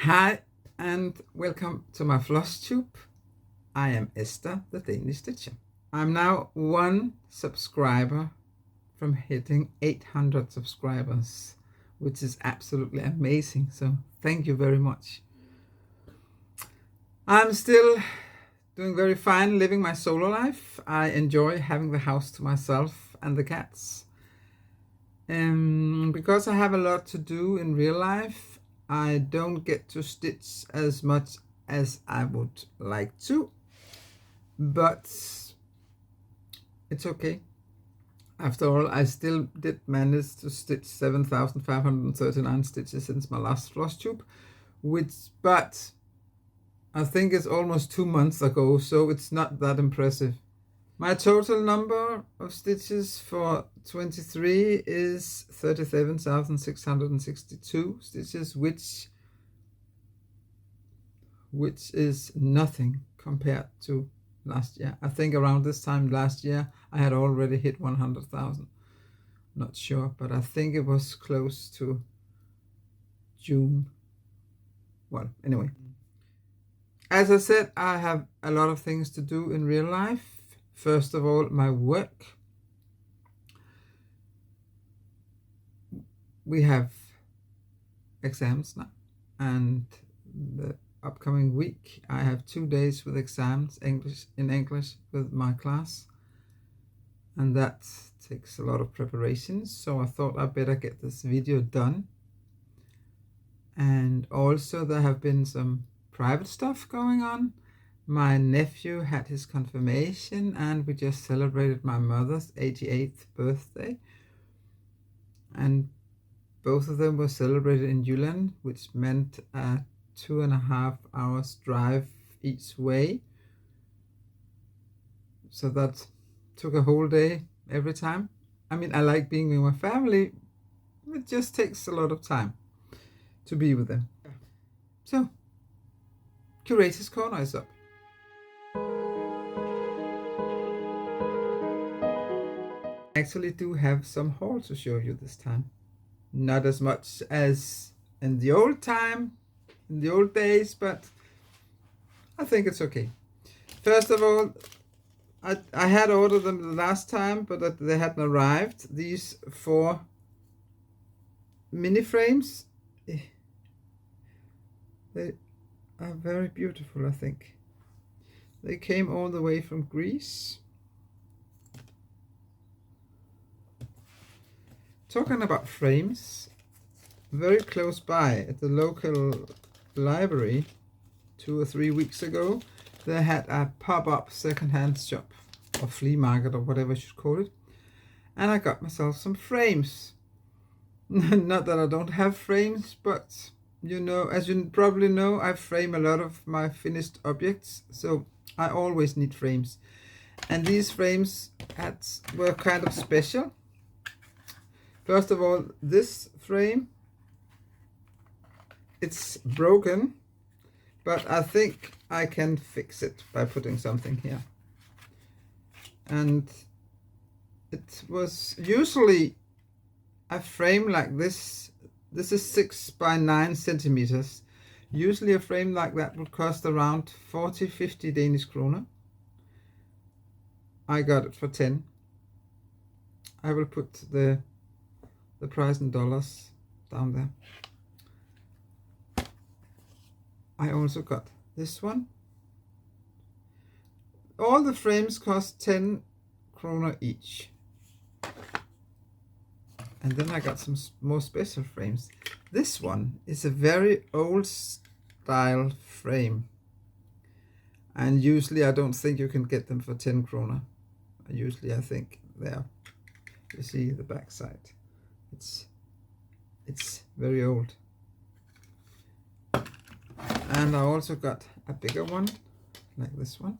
Hi and welcome to my Flosstube. I am Esther, the Danish Stitcher. I'm now one subscriber from hitting 800 subscribers, which is absolutely amazing. So thank you very much. I'm still doing very fine living my solo life. I enjoy having the house to myself and the cats. Because I have a lot to do in real life, I don't get to stitch as much as I would like to, but it's okay. After all, I still did manage to stitch 7,539 stitches since my last Flosstube, but I think it's almost 2 months ago, so it's not that impressive. My total number of stitches for 23 is 37,662 stitches, which is nothing compared to last year. I think around this time last year I had already hit 100,000. Not sure, but I think it was close to June. Well, anyway. As I said, I have a lot of things to do in real life. First of all, my work. We have exams now, and the upcoming week I have 2 days with exams in English with my class, and that takes a lot of preparations, so I thought I'd better get this video done. And also there have been some private stuff going on. My nephew had his confirmation, and we just celebrated my mother's 88th birthday. And both of them were celebrated in Jylland, which meant a 2.5 hours drive each way. So that took a whole day every time. I mean, I like being with my family. It just takes a lot of time to be with them. So, Curator's Corner is up. I actually do have some haul to show you this time. Not as much as in the old days, but I think it's okay. First of all, I had ordered them the last time, but they hadn't arrived. These 4 mini frames, they are very beautiful, I think. They came all the way from Greece. Talking about frames, very close by at the local library 2 or 3 weeks ago, they had a pop-up second-hand shop or flea market or whatever you should call it, and I got myself some frames. Not that I don't have frames, but you know, as you probably know, I frame a lot of my finished objects, so I always need frames. And these frames were kind of special. First of all, this frame, it's broken, but I think I can fix it by putting something here. And it was usually a frame like this. This is 6 by 9 centimeters. Usually a frame like that would cost around 40-50 Danish kroner. I got it for 10. I will put the price in dollars down there. I also got this one. All the frames cost 10 kroner each. And then I got some more special frames. This one is a very old style frame. And usually I don't think you can get them for 10 kroner. Usually I think there. You see the back side. It's very old. And I also got a bigger one, like this one.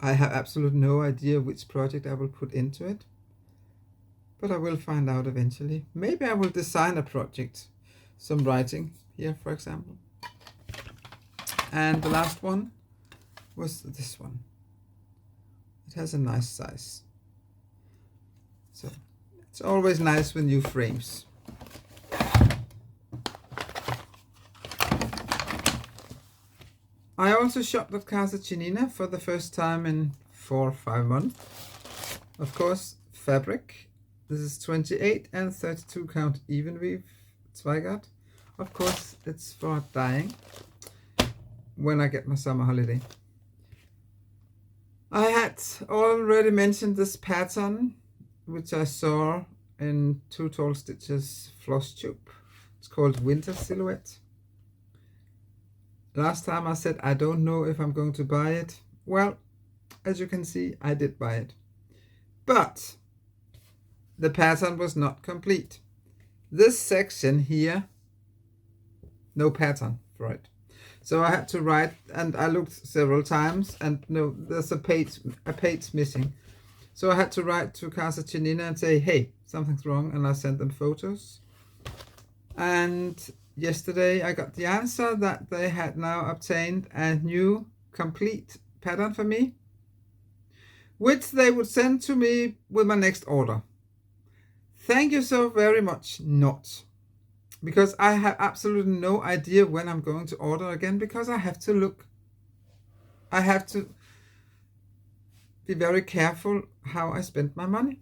I have absolutely no idea which project I will put into it, but I will find out eventually. Maybe I will design a project, some writing here, for example. And the last one was this one. It has a nice size. So it's always nice with new frames. I also shopped at Casa Chinina for the first time in 4 or 5 months. Of course, fabric. This is 28 and 32 count even weave Zweigart. Of course, it's for dyeing when I get my summer holiday. I had already mentioned this pattern, which I saw in Too Tall Stitches Flosstube. It's called Winter Silhouette. Last time I said I don't know if I'm going to buy it. Well, as you can see, I did buy it. But the pattern was not complete. This section here, no pattern for it. So I had to write, and I looked several times, and no, there's a page missing. So I had to write to Casa Chinina and say, hey, something's wrong, and I sent them photos. And yesterday I got the answer that they had now obtained a new complete pattern for me, which they would send to me with my next order. Thank you so very much, not. Because I have absolutely no idea when I'm going to order again, because I have to look. I have to be very careful how I spend my money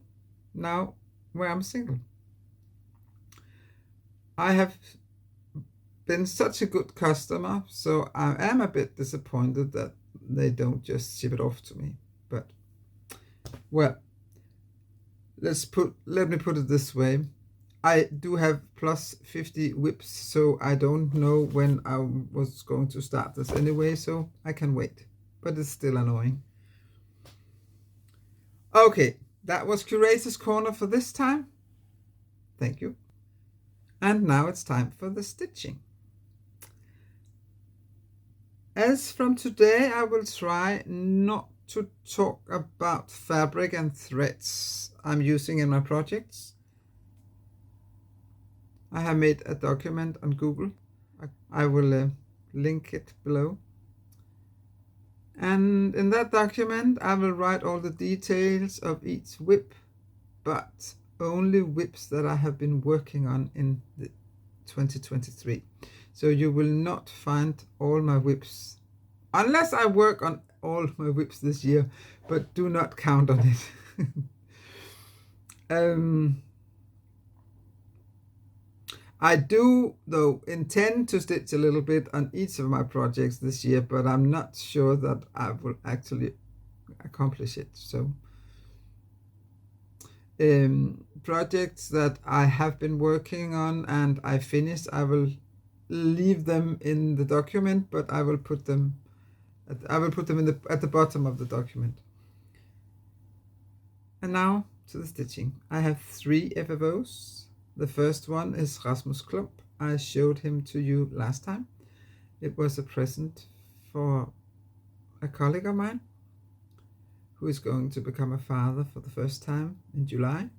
now where I'm single. I have been such a good customer, so I am a bit disappointed that they don't just ship it off to me. But, well, let me put it this way. I do have plus 50 whips, so I don't know when I was going to start this anyway, so I can wait. But it's still annoying. Okay, that was Curator's Corner for this time. Thank you. And now it's time for the stitching. As from today, I will try not to talk about fabric and threads I'm using in my projects. I have made a document on Google. I will link it below. And in that document, I will write all the details of each whip, but only whips that I have been working on in 2023. So you will not find all my whips, unless I work on all my whips this year, but do not count on it. I do, though, intend to stitch a little bit on each of my projects this year, but I'm not sure that I will actually accomplish it. So, projects that I have been working on and I finished, I will leave them in the document, but I will put them at the bottom of the document. And now to the stitching. I have 3 FFOs. The first one is Rasmus Klump. I showed him to you last time. It was a present for a colleague of mine who is going to become a father for the first time in July.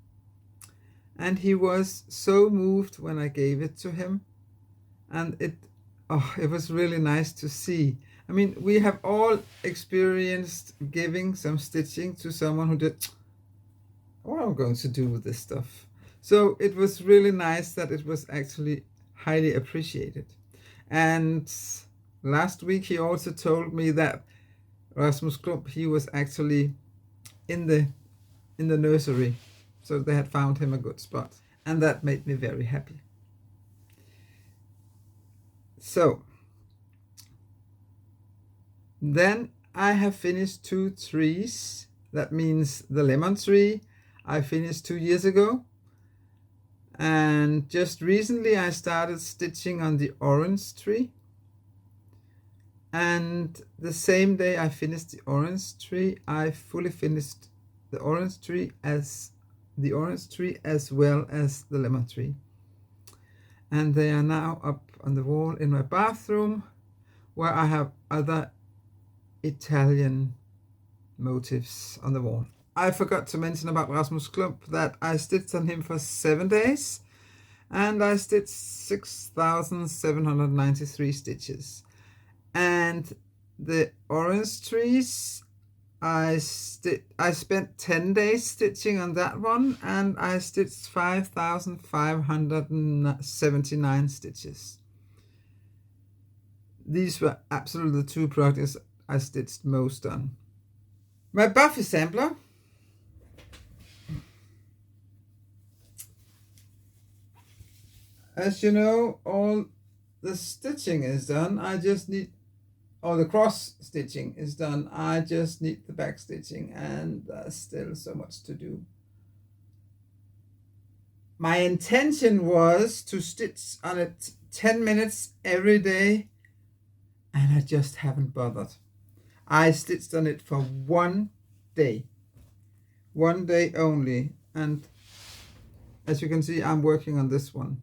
And he was so moved when I gave it to him. And it was really nice to see. I mean, we have all experienced giving some stitching to someone who did, what am I going to do with this stuff? So it was really nice that it was actually highly appreciated. And last week he also told me that Rasmus Klump, he was actually in the nursery. So they had found him a good spot. And that made me very happy. So then I have finished 2 trees. That means the lemon tree I finished 2 years ago. And just recently I started stitching on the orange tree. And the same day I finished the orange tree, I fully finished the orange tree as well as the lemon tree. And they are now up on the wall in my bathroom, where I have other Italian motifs on the wall. I forgot to mention about Rasmus Klump that I stitched on him for 7 days, and I stitched 6,793 stitches. And the orange trees, I spent 10 days stitching on that one, and I stitched 5,579 stitches. these were absolutely the two projects I stitched most on. My Buffy Sampler. As you know, all the stitching is done. I just need, or the cross stitching is done. I just need the back stitching, and there's still so much to do. My intention was to stitch on it 10 minutes every day, and I just haven't bothered. I stitched on it for 1 day only, and as you can see, I'm working on this one.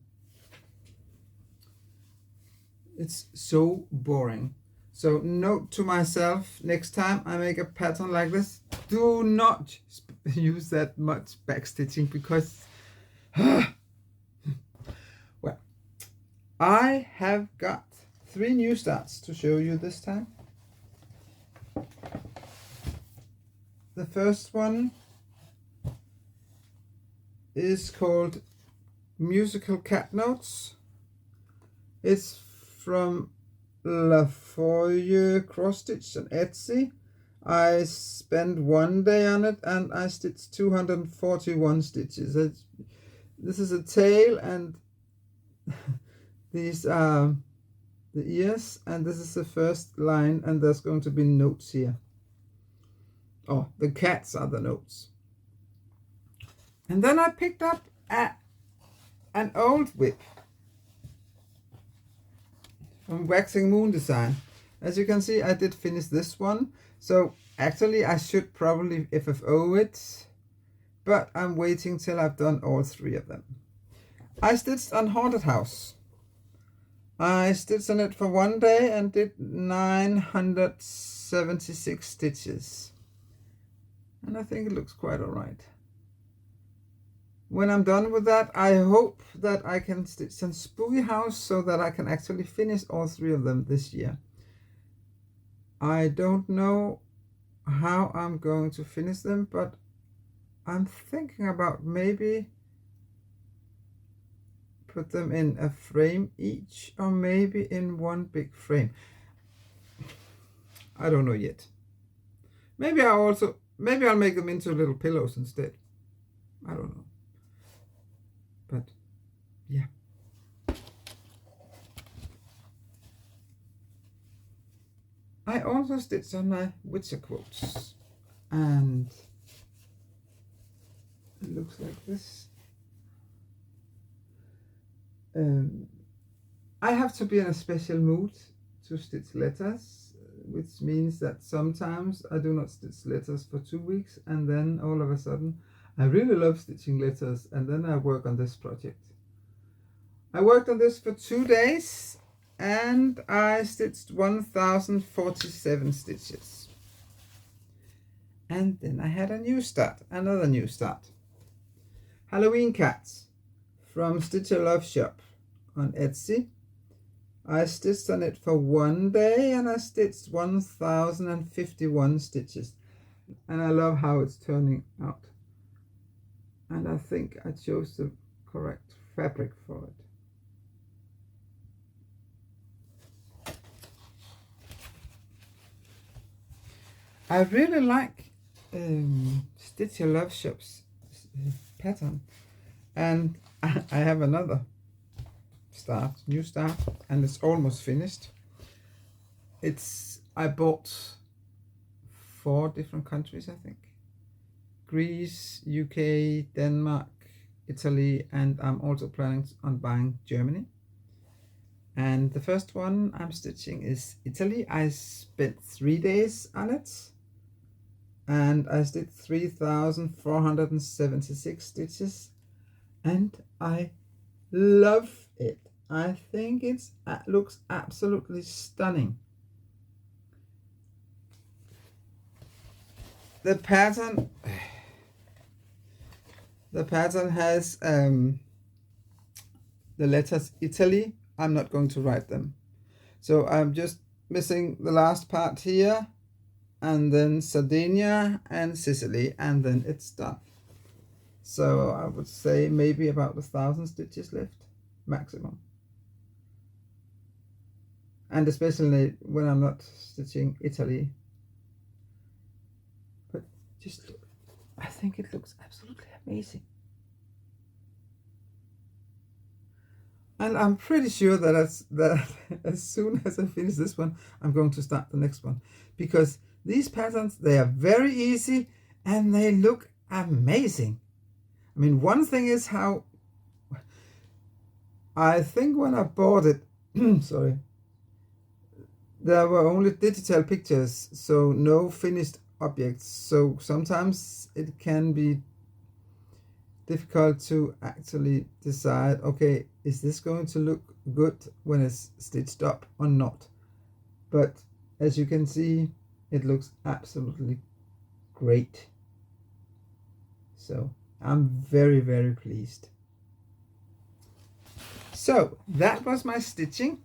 It's so boring. So note to myself, next time I make a pattern like this, do not use that much backstitching, because well, I have got 3 new starts to show you this time. The first one is called Musical Cat Notes. It's from La Foyer Cross Stitch on Etsy. I spent 1 day on it, and I stitched 241 stitches. This is a tail, and these are the ears, and this is the first line, and there's going to be notes here. Oh, the cats are the notes. And then I picked up an old whip from Waxing Moon Design. As you can see, I did finish this one. So actually I should probably FFO it, but I'm waiting till I've done all 3 of them. I stitched on Haunted House. I stitched on it for 1 day and did 976 stitches. And I think it looks quite alright. When I'm done with that, I hope that I can stitch on Spooky House so that I can actually finish all 3 of them this year. I don't know how I'm going to finish them, but I'm thinking about maybe put them in a frame each, or maybe in one big frame. I don't know yet. Maybe I'll make them into little pillows instead. I don't know. But yeah. I also stitched on my Witcher quotes, and it looks like this. I have to be in a special mood to stitch letters, which means that sometimes I do not stitch letters for 2 weeks, and then all of a sudden I really love stitching letters, and then I work on this project. I worked on this for 2 days, and I stitched 1047 stitches. And then I had a new start, another new start. Halloween Cats from Stitcher Love Shop on Etsy. I stitched on it for 1 day, and I stitched 1051 stitches. And I love how it's turning out. And I think I chose the correct fabric for it. I really like Stitcher Love Shop's pattern, and I have another new start, and it's almost finished. I bought 4 different countries, I think. Greece, UK, Denmark, Italy, and I'm also planning on buying Germany. And the first one I'm stitching is Italy. I spent 3 days on it, and I did 3,476 stitches, and I love it. I think it looks absolutely stunning. The pattern has the letters Italy. I'm not going to write them, so I'm just missing the last part here, and then Sardinia and Sicily, and then it's done. So I would say maybe about 1,000 stitches left maximum. and especially when I'm not stitching Italy. But just look, I think it looks absolutely amazing. And I'm pretty sure that as soon as I finish this one, I'm going to start the next one, because these patterns, they are very easy and they look amazing. I mean, one thing is how I think when I bought it, sorry, there were only digital pictures, so no finished objects. So sometimes it can be difficult to actually decide, okay, is this going to look good when it's stitched up or not? But as you can see, it looks absolutely great. So I'm very, very pleased. So that was my stitching.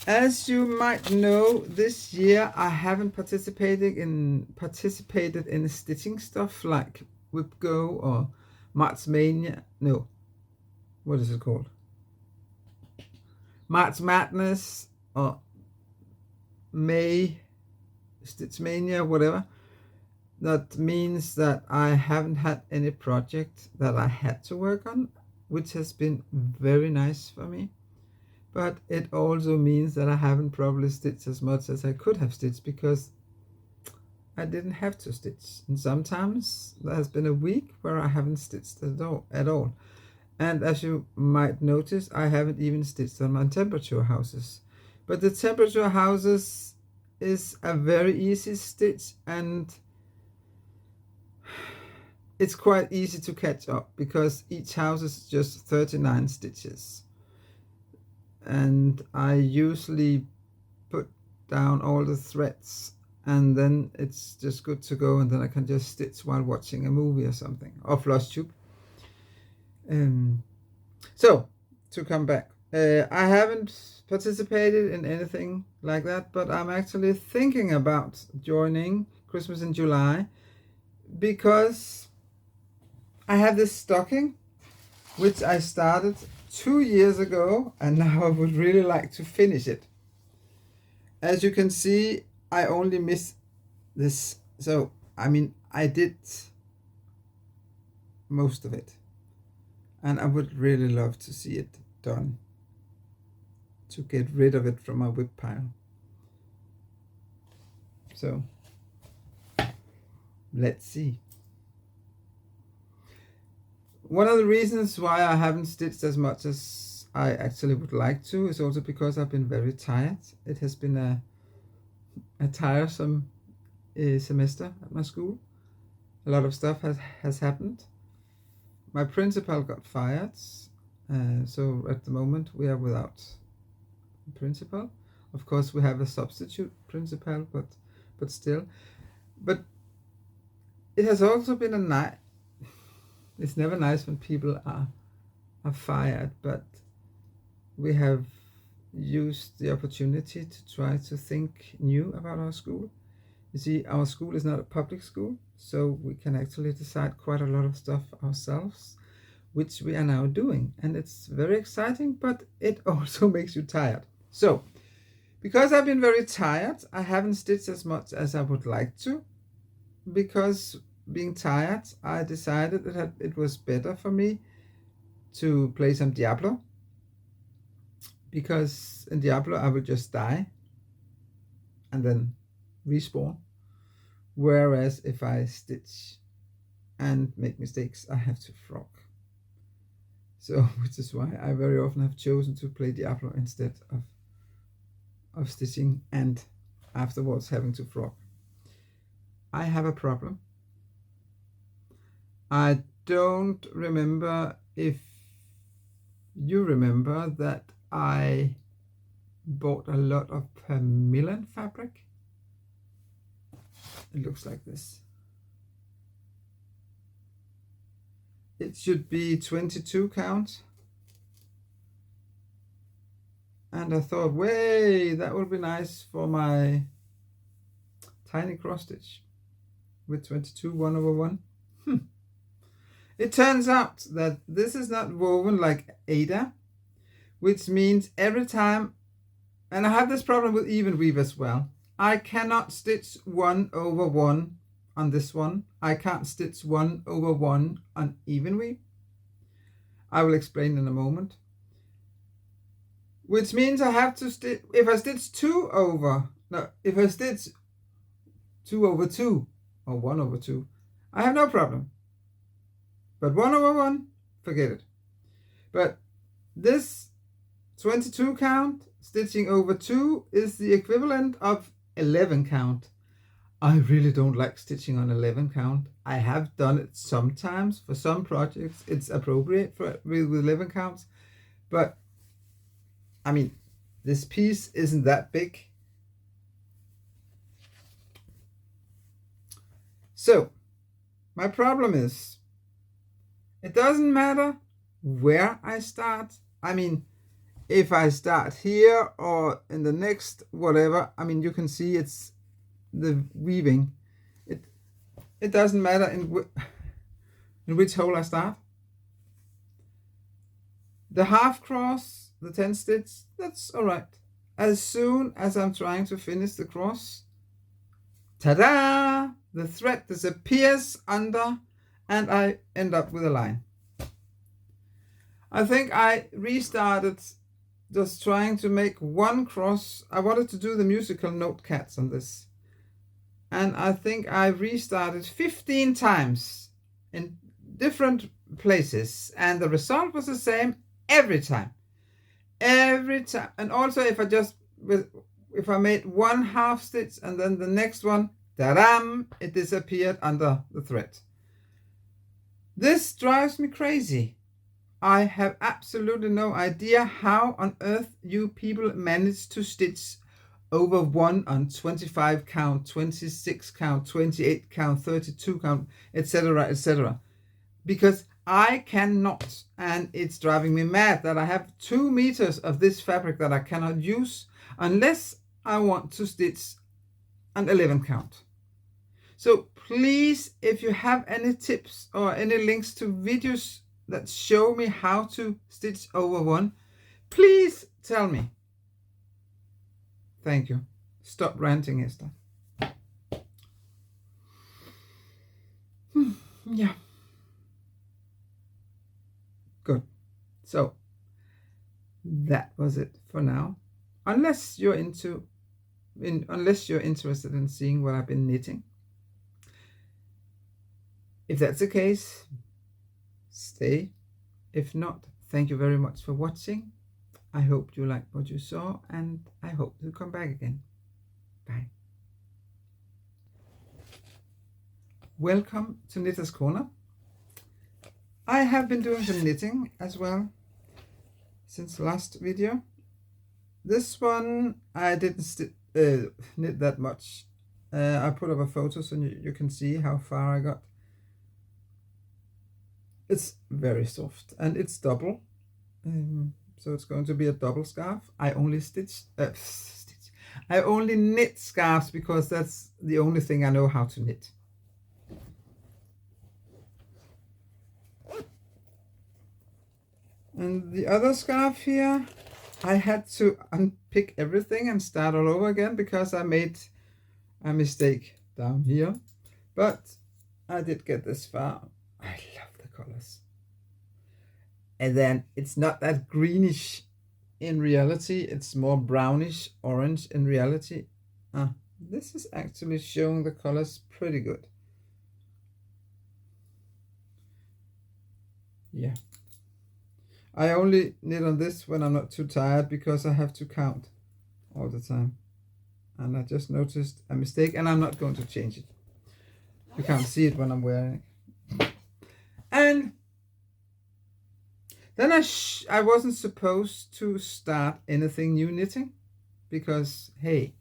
As you might know, this year I haven't participated in stitching stuff like Whip Go or March Mania. No, what is it called? March Madness or May Stitch Mania, whatever. That means that I haven't had any project that I had to work on, which has been very nice for me. But it also means that I haven't probably stitched as much as I could have stitched, because I didn't have to stitch. And sometimes there has been a week where I haven't stitched at all. And as you might notice, I haven't even stitched on my temperature houses. But the temperature houses is a very easy stitch, and it's quite easy to catch up because each house is just 39 stitches. And I usually put down all the threads, and then it's just good to go, and then I can just stitch while watching a movie or something, or Flosstube. So to come back, I haven't participated in anything like that, but I'm actually thinking about joining Christmas in July, because I have this stocking which I started 2 years ago, and now I would really like to finish it. As you can see, I only miss this. So I mean, I did most of it, and I would really love to see it done, to get rid of it from my whip pile. So let's see. One of the reasons why I haven't stitched as much as I actually would like to is also because I've been very tired. It has been a tiresome semester at my school. A lot of stuff has happened. My principal got fired, so at the moment we are without a principal. Of course we have a substitute principal, but still. But it has also been a night. It's never nice when people are fired, but we have used the opportunity to try to think new about our school. You see, our school is not a public school, so we can actually decide quite a lot of stuff ourselves, which we are now doing. And it's very exciting, but it also makes you tired. So, because I've been very tired, I haven't stitched as much as I would like to, because being tired, I decided that it was better for me to play some Diablo, because in Diablo I would just die and then respawn, whereas if I stitch and make mistakes, I have to frog. So which is why I very often have chosen to play Diablo instead of stitching and afterwards having to frog. I have a problem. I don't remember if you remember that I bought a lot of permillan fabric. It looks like this. It should be 22 count. And I thought, way, that would be nice for my tiny cross stitch with 22 1/1. It turns out that this is not woven like Ada, which means every time and I have this problem with even weave as well. I cannot stitch 1 over 1 on this one. I can't stitch 1 over 1 on even weave. I will explain in a moment. Which means I have to stitch, if I stitch 2 over 2 or 1 over 2, I have no problem. But 1 over 1, forget it. But this 22 count stitching over 2 is the equivalent of 11 count. I really don't like stitching on 11 count. I have done it sometimes for some projects. It's appropriate with 11 counts, but I mean, this piece isn't that big. So my problem is, it doesn't matter where I start. I mean, if I start here or in the next whatever, I mean, you can see it's the weaving. It doesn't matter in which hole I start. The half cross, the 10 stitch, that's all right. As soon as I'm trying to finish the cross, ta-da! The thread disappears under and I end up with a line. I think I restarted just trying to make one cross. I wanted to do the musical note cats on this. And I think I restarted 15 times in different places. And the result was the same every time. Every time. And also if I made one half stitch and then the next one, ta-dam, it disappeared under the thread. This drives me crazy. I have absolutely no idea how on earth you people manage to stitch over 1 on 25 count, 26 count, 28 count, 32 count, etc., etc. Because I cannot, and it's driving me mad that I have 2 meters of this fabric that I cannot use unless I want to stitch an 11 count. So please, if you have any tips or any links to videos that show me how to stitch over 1, please tell me. Thank you. Stop ranting, Esther. Yeah. Good. So that was it for now. Unless you're interested in seeing what I've been knitting. If that's the case, stay. If not, thank you very much for watching. I hope you liked what you saw, and I hope to come back again. Bye. Welcome to Knitter's Corner. I have been doing some knitting as well since the last video. This one I didn't knit that much. I put up a photo so you can see how far I got. It's very soft and it's double, so it's going to be a double scarf. I only I only knit scarves because that's the only thing I know how to knit. And the other scarf here, I had to unpick everything and start all over again because I made a mistake down here, but I did get this far. I love the colors. And then it's not that greenish in reality, it's more brownish orange in reality. This is actually showing the colors pretty good. Yeah. I only knit on this when I'm not too tired because I have to count all the time. And I just noticed a mistake and I'm not going to change it. You can't see it when I'm wearing it. And then I wasn't supposed to start anything new knitting because, hey,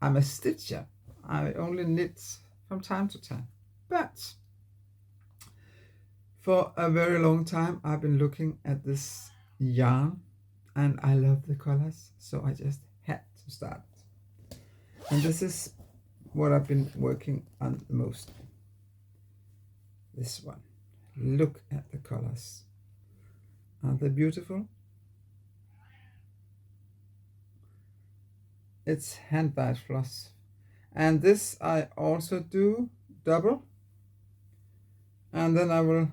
I'm a stitcher. I only knit from time to time. But for a very long time, I've been looking at this yarn and I love the colors. So I just had to start. And this is what I've been working on the most. This one. Look at the colors. Aren't they beautiful? It's hand dyed floss. And this I also do double, and then I will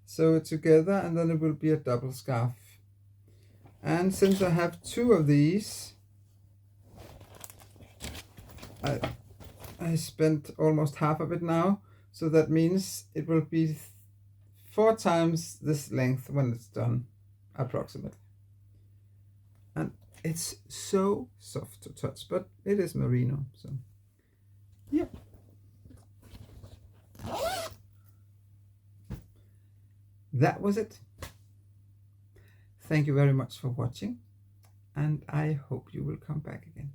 sew it together, and then it will be a double scarf. And since I have 2 of these, I spent almost half of it now, so that means it will be 4 times this length when it's done, approximately. And it's so soft to touch, but it is merino, so yeah. That was it. Thank you very much for watching, and I hope you will come back again.